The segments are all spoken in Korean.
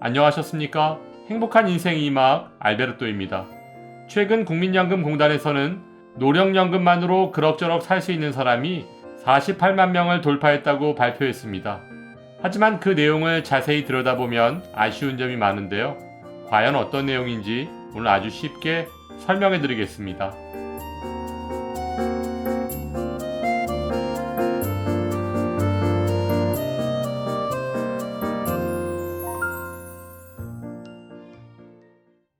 안녕하셨습니까? 행복한 인생 2막 알베르토입니다. 최근 국민연금공단에서는 노령연금만으로 그럭저럭 살 수 있는 사람이 48만 명을 돌파했다고 발표했습니다. 하지만 그 내용을 자세히 들여다보면 아쉬운 점이 많은데요. 과연 어떤 내용인지 오늘 아주 쉽게 설명해 드리겠습니다.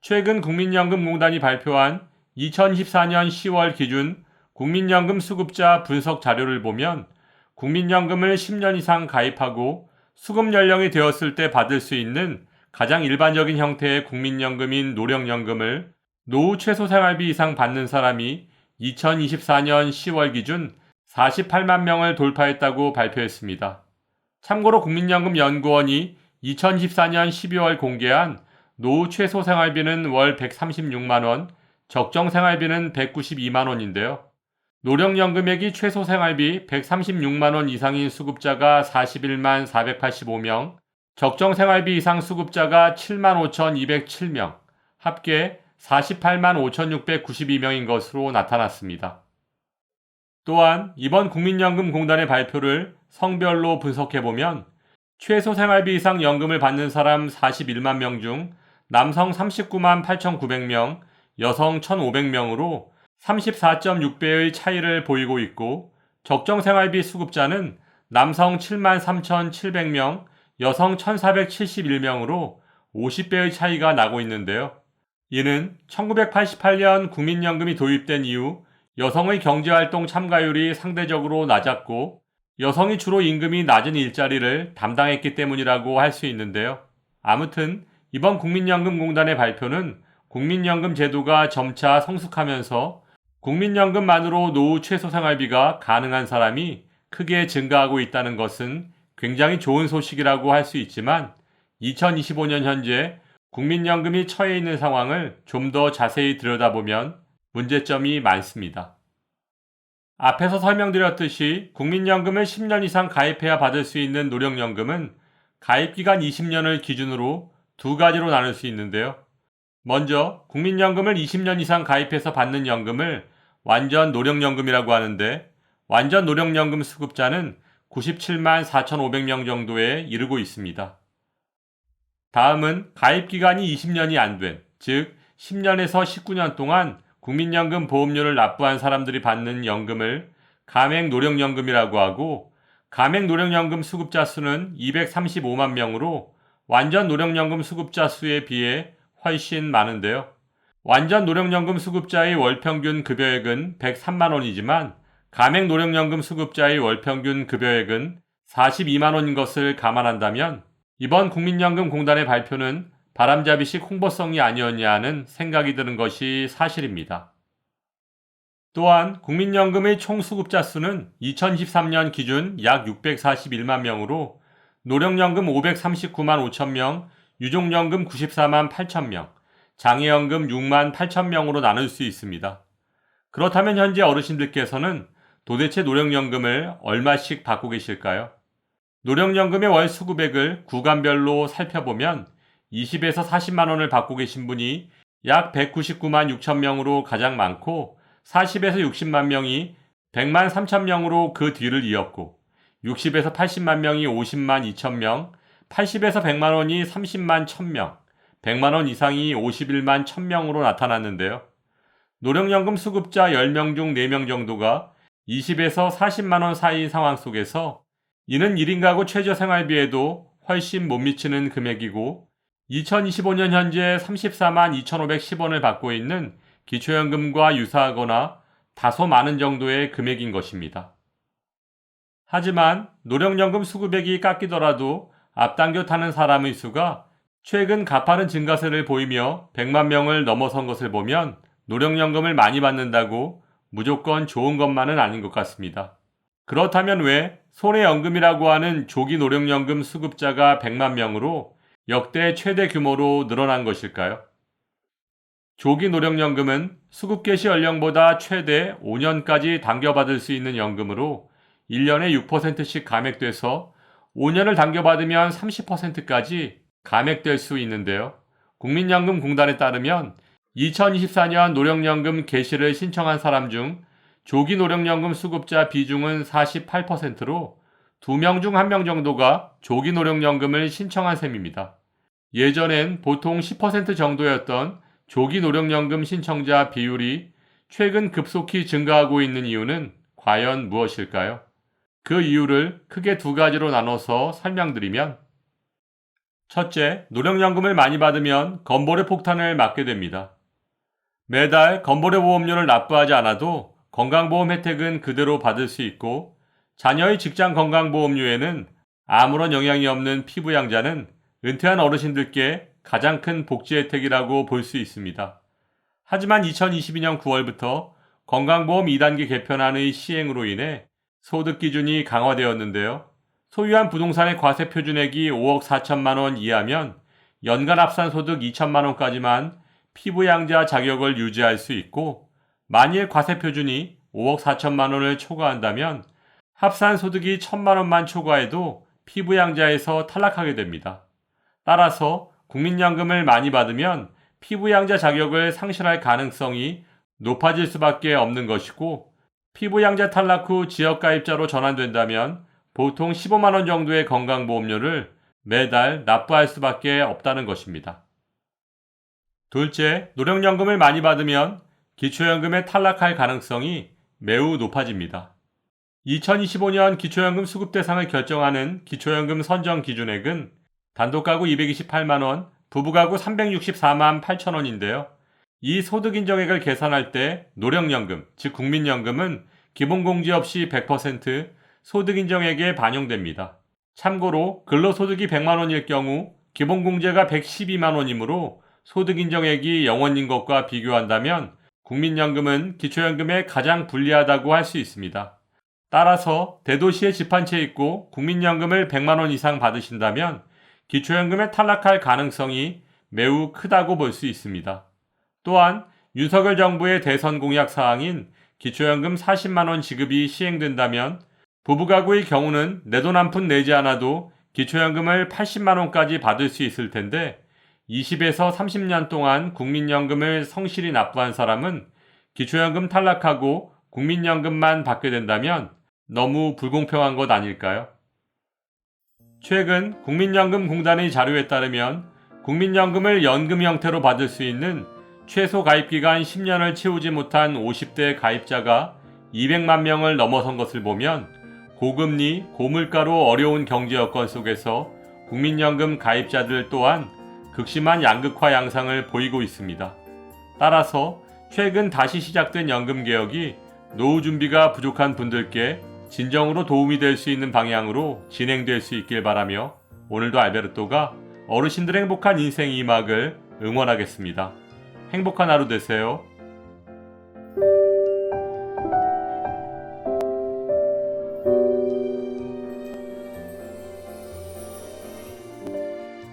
최근 국민연금공단이 발표한 2014년 10월 기준 국민연금 수급자 분석 자료를 보면 국민연금을 10년 이상 가입하고 수급 연령이 되었을 때 받을 수 있는 가장 일반적인 형태의 국민연금인 노령연금을 노후 최소 생활비 이상 받는 사람이 2024년 10월 기준 48만 명을 돌파했다고 발표했습니다. 참고로 국민연금연구원이 2014년 12월 공개한 노후 최소 생활비는 월 136만원, 적정 생활비는 192만원인데요. 노령연금액이 최소 생활비 136만원 이상인 수급자가 41만 485명, 적정 생활비 이상 수급자가 7만 5,207명, 합계 48만 5,692명인 것으로 나타났습니다. 또한 이번 국민연금공단의 발표를 성별로 분석해보면 최소 생활비 이상 연금을 받는 사람 41만 명 중 남성 39만 8,900명, 여성 1,500명으로 34.6배의 차이를 보이고 있고 적정 생활비 수급자는 남성 7만 3,700명, 여성 1,471명으로 50배의 차이가 나고 있는데요. 이는 1988년 국민연금이 도입된 이후 여성의 경제활동 참가율이 상대적으로 낮았고 여성이 주로 임금이 낮은 일자리를 담당했기 때문이라고 할 수 있는데요. 아무튼 이번 국민연금공단의 발표는 국민연금 제도가 점차 성숙하면서 국민연금만으로 노후 최소 생활비가 가능한 사람이 크게 증가하고 있다는 것은 굉장히 좋은 소식이라고 할 수 있지만 2025년 현재 국민연금이 처해 있는 상황을 좀 더 자세히 들여다보면 문제점이 많습니다. 앞에서 설명드렸듯이 국민연금을 10년 이상 가입해야 받을 수 있는 노령연금은 가입기간 20년을 기준으로 두 가지로 나눌 수 있는데요. 먼저 국민연금을 20년 이상 가입해서 받는 연금을 완전 노령연금이라고 하는데 완전 노령연금 수급자는 97만 4,500명 정도에 이르고 있습니다. 다음은 가입기간이 20년이 안 된, 즉 10년에서 19년 동안 국민연금 보험료를 납부한 사람들이 받는 연금을 가맹노령연금이라고 하고 가맹노령연금 수급자 수는 235만 명으로 완전 노령연금 수급자 수에 비해 훨씬 많은데요. 완전 노령연금 수급자의 월평균 급여액은 103만원이지만 가맹노령연금 수급자의 월평균 급여액은 42만원인 것을 감안한다면 이번 국민연금공단의 발표는 바람잡이식 홍보성이 아니었냐 하는 생각이 드는 것이 사실입니다. 또한 국민연금의 총 수급자 수는 2013년 기준 약 641만 명으로 노령연금 539만 5천 명, 유족연금 94만 8천 명, 장애연금 6만 8천 명으로 나눌 수 있습니다. 그렇다면 현재 어르신들께서는 도대체 노령연금을 얼마씩 받고 계실까요? 노령연금의 월 수급액을 구간별로 살펴보면 20에서 40만 원을 받고 계신 분이 약 199만 6천 명으로 가장 많고 40에서 60만 명이 100만 3천 명으로 그 뒤를 이었고 60에서 80만 명이 50만 2천 명, 80에서 100만 원이 30만 1,000명, 100만 원 이상이 51만 1,000명으로 나타났는데요. 노령연금 수급자 10명 중 4명 정도가 20에서 40만 원 사이인 상황 속에서 이는 1인 가구 최저생활비에도 훨씬 못 미치는 금액이고 2025년 현재 34만 2,510원을 받고 있는 기초연금과 유사하거나 다소 많은 정도의 금액인 것입니다. 하지만 노령연금 수급액이 깎이더라도 앞당겨 타는 사람의 수가 최근 가파른 증가세를 보이며 100만 명을 넘어선 것을 보면 노령연금을 많이 받는다고 무조건 좋은 것만은 아닌 것 같습니다. 그렇다면 왜 손해연금이라고 하는 조기 노령연금 수급자가 100만 명으로 역대 최대 규모로 늘어난 것일까요? 조기 노령연금은 수급 개시 연령보다 최대 5년까지 당겨받을 수 있는 연금으로 1년에 6%씩 감액돼서 5년을 당겨받으면 30%까지 감액될 수 있는데요. 국민연금공단에 따르면 2024년 노령연금 개시를 신청한 사람 중 조기 노령연금 수급자 비중은 48%로 2명 중 1명 정도가 조기 노령연금을 신청한 셈입니다. 예전엔 보통 10% 정도였던 조기 노령연금 신청자 비율이 최근 급속히 증가하고 있는 이유는 과연 무엇일까요? 그 이유를 크게 두 가지로 나눠서 설명드리면, 첫째, 노령연금을 많이 받으면 건보료 폭탄을 맞게 됩니다. 매달 건보료 보험료를 납부하지 않아도 건강보험 혜택은 그대로 받을 수 있고, 자녀의 직장 건강보험료에는 아무런 영향이 없는 피부양자는 은퇴한 어르신들께 가장 큰 복지 혜택이라고 볼 수 있습니다. 하지만 2022년 9월부터 건강보험 2단계 개편안의 시행으로 인해 소득 기준이 강화되었는데요. 소유한 부동산의 과세 표준액이 5억 4천만 원 이하면 연간 합산 소득 2천만 원까지만 피부양자 자격을 유지할 수 있고, 만일 과세 표준이 5억 4천만 원을 초과한다면 합산 소득이 1천만 원만 초과해도 피부양자에서 탈락하게 됩니다. 따라서 국민연금을 많이 받으면 피부양자 자격을 상실할 가능성이 높아질 수밖에 없는 것이고, 피부양자 탈락 후 지역가입자로 전환된다면 보통 15만 원 정도의 건강보험료를 매달 납부할 수밖에 없다는 것입니다. 둘째, 노령연금을 많이 받으면 기초연금에 탈락할 가능성이 매우 높아집니다. 2025년 기초연금 수급 대상을 결정하는 기초연금 선정 기준액은 단독가구 228만 원, 부부가구 364만 8천 원인데요. 이 소득 인정액을 계산할 때 노령연금, 즉 국민연금은 기본공제 없이 100% 소득 인정액에 반영됩니다. 참고로 근로소득이 100만 원일 경우 기본공제가 112만 원이므로 소득 인정액이 0원인 것과 비교한다면 국민연금은 기초연금에 가장 불리하다고 할 수 있습니다. 따라서 대도시에 집 한 채 있고 국민연금을 100만 원 이상 받으신다면 기초연금에 탈락할 가능성이 매우 크다고 볼 수 있습니다. 또한 윤석열 정부의 대선 공약 사항인 기초연금 40만 원 지급이 시행된다면 부부가구의 경우는 내 돈 한 푼 내지 않아도 기초연금을 80만 원까지 받을 수 있을 텐데, 20에서 30년 동안 국민연금을 성실히 납부한 사람은 기초연금 탈락하고 국민연금만 받게 된다면 너무 불공평한 것 아닐까요? 최근 국민연금공단의 자료에 따르면 국민연금을 연금 형태로 받을 수 있는 최소 가입기간 10년을 채우지 못한 50대 가입자가 200만 명을 넘어선 것을 보면 고금리, 고물가로 어려운 경제 여건 속에서 국민연금 가입자들 또한 극심한 양극화 양상을 보이고 있습니다. 따라서 최근 다시 시작된 연금개혁이 노후 준비가 부족한 분들께 진정으로 도움이 될 수 있는 방향으로 진행될 수 있길 바라며, 오늘도 알베르토가 어르신들의 행복한 인생 2막을 응원하겠습니다. 행복한 하루 되세요.